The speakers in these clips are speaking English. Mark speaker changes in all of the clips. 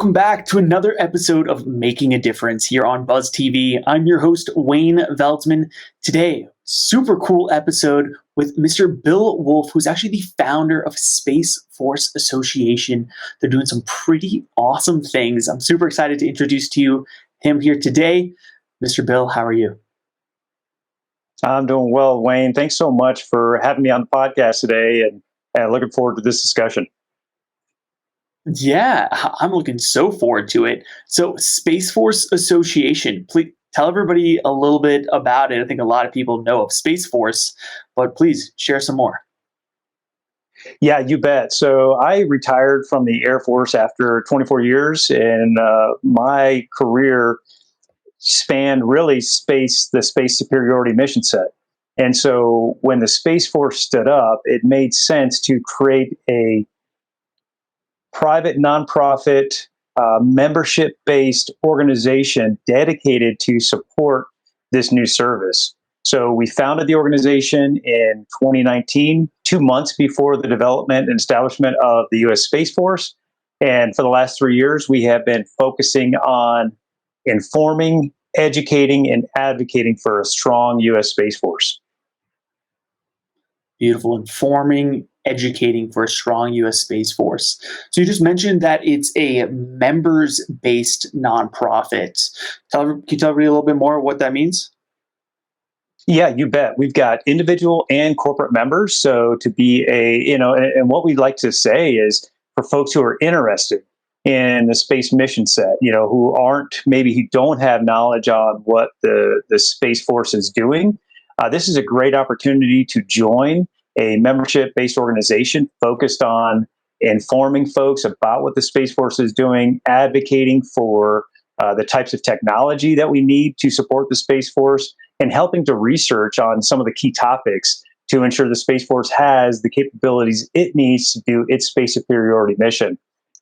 Speaker 1: Welcome back to another episode of Making a Difference here on Buzz TV. I'm your host, Wayne Veldsman. Today, super cool episode with Mr. Bill Woolf, who's actually the founder of Space Force Association. They're doing some pretty awesome things. I'm super excited to introduce to you him here today. Mr. Bill, how are you?
Speaker 2: I'm doing well, Wayne. Thanks so much for having me on the podcast today, and looking forward to this discussion.
Speaker 1: Yeah, I'm looking so forward to it. So, Space Force Association, please tell everybody a little bit about it. I think a lot of people know of Space Force, but please share some more.
Speaker 2: Yeah, you bet. So I retired from the Air Force after 24 years, and my career spanned really the space superiority mission set. And so when the Space Force stood up, it made sense to create a private nonprofit membership-based organization dedicated to support this new service. So we founded the organization in 2019, 2 months before the development and establishment of the U.S. Space Force. And for the last 3 years, we have been focusing on informing, educating, and advocating for a strong U.S. Space Force.
Speaker 1: Beautiful. Informing, educating for a strong U.S. Space Force. So you just mentioned that it's a members-based nonprofit. Can you tell everybody a little bit more what that means?
Speaker 2: Yeah, you bet. We've got individual and corporate members. So to be and what we'd like to say is for folks who are interested in the space mission set, who don't have knowledge on what the Space Force is doing, this is a great opportunity to join a membership-based organization focused on informing folks about what the Space Force is doing, advocating for the types of technology that we need to support the Space Force, and helping to research on some of the key topics to ensure the Space Force has the capabilities it needs to do its space superiority mission.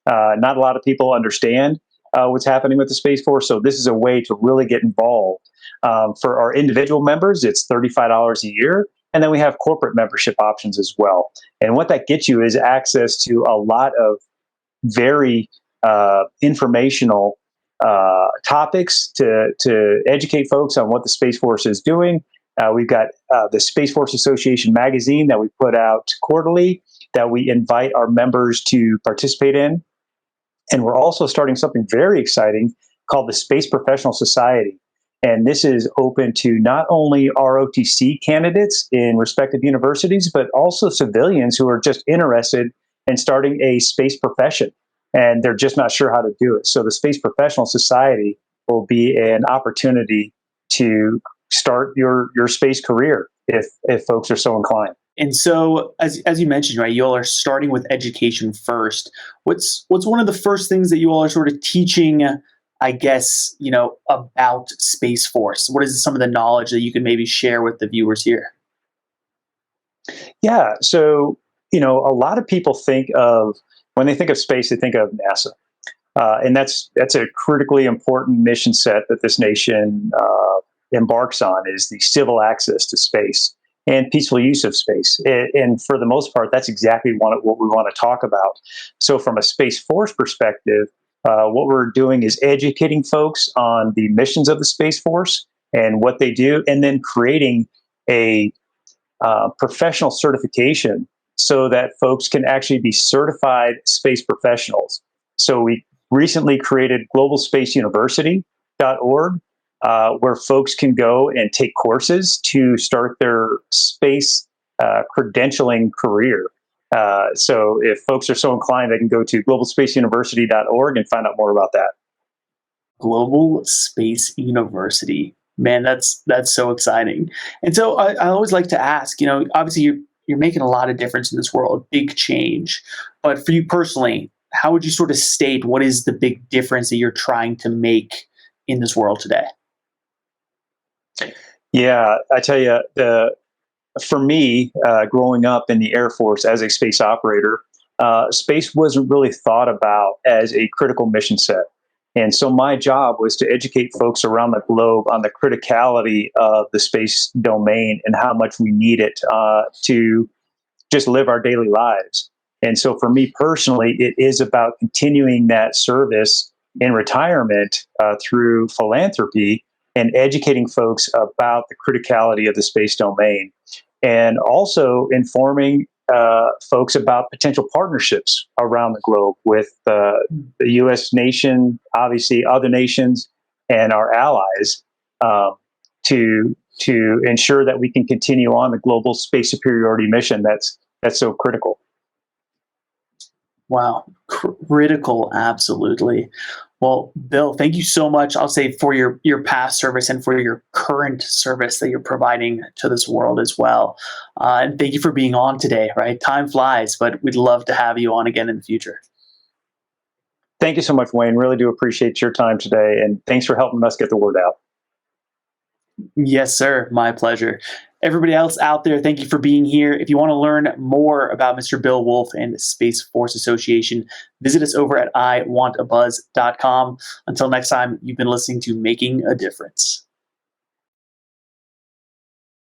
Speaker 2: Not a lot of people understand what's happening with the Space Force, so this is a way to really get involved. For our individual members, it's $35 a year. And then we have corporate membership options as well. And what that gets you is access to a lot of very informational topics to educate folks on what the Space Force is doing. We've got the Space Force Association magazine that we put out quarterly that we invite our members to participate in. And we're also starting something very exciting called the Space Professional Society. And this is open to not only ROTC candidates in respective universities, but also civilians who are just interested in starting a space profession, and they're just not sure how to do it. So the Space Professional Society will be an opportunity to start your space career if folks are so inclined.
Speaker 1: And so, as you mentioned, right, you all are starting with education first. What's one of the first things that you all are sort of teaching, I guess, about Space Force? What is some of the knowledge that you can maybe share with the viewers here?
Speaker 2: Yeah. So, a lot of people when they think of space, they think of NASA. And that's a critically important mission set that this nation embarks on, is the civil access to space and peaceful use of space. And for the most part, that's exactly what we want to talk about. So from a Space Force perspective, what we're doing is educating folks on the missions of the Space Force and what they do, and then creating a professional certification so that folks can actually be certified space professionals. So we recently created globalspaceuniversity.org, where folks can go and take courses to start their space credentialing career. So if folks are so inclined, they can go to globalspaceuniversity.org and find out more about that.
Speaker 1: Global Space University. Man, that's so exciting. And so I always like to ask, obviously you're making a lot of difference in this world, big change. But for you personally, how would you sort of state what is the big difference that you're trying to make in this world today?
Speaker 2: Yeah, I tell you, for me, growing up in the Air Force as a space operator, space wasn't really thought about as a critical mission set. And so my job was to educate folks around the globe on the criticality of the space domain and how much we need it to just live our daily lives. And so for me personally, it is about continuing that service in retirement through philanthropy and educating folks about the criticality of the space domain, and also informing folks about potential partnerships around the globe with the U.S. nation, obviously other nations, and our allies, to ensure that we can continue on the global space superiority mission that's so critical.
Speaker 1: Wow, critical, absolutely. Well, Bill, thank you so much. I'll say for your past service and for your current service that you're providing to this world as well. And thank you for being on today. Right, time flies, but we'd love to have you on again in the future.
Speaker 2: Thank you so much, Wayne. Really do appreciate your time today, and thanks for helping us get the word out.
Speaker 1: Yes, sir. My pleasure. Everybody else out there, thank you for being here. If you want to learn more about Mr. Bill Woolf and the Space Force Association, visit us over at iwantabuzz.com. Until next time, you've been listening to Making a Difference.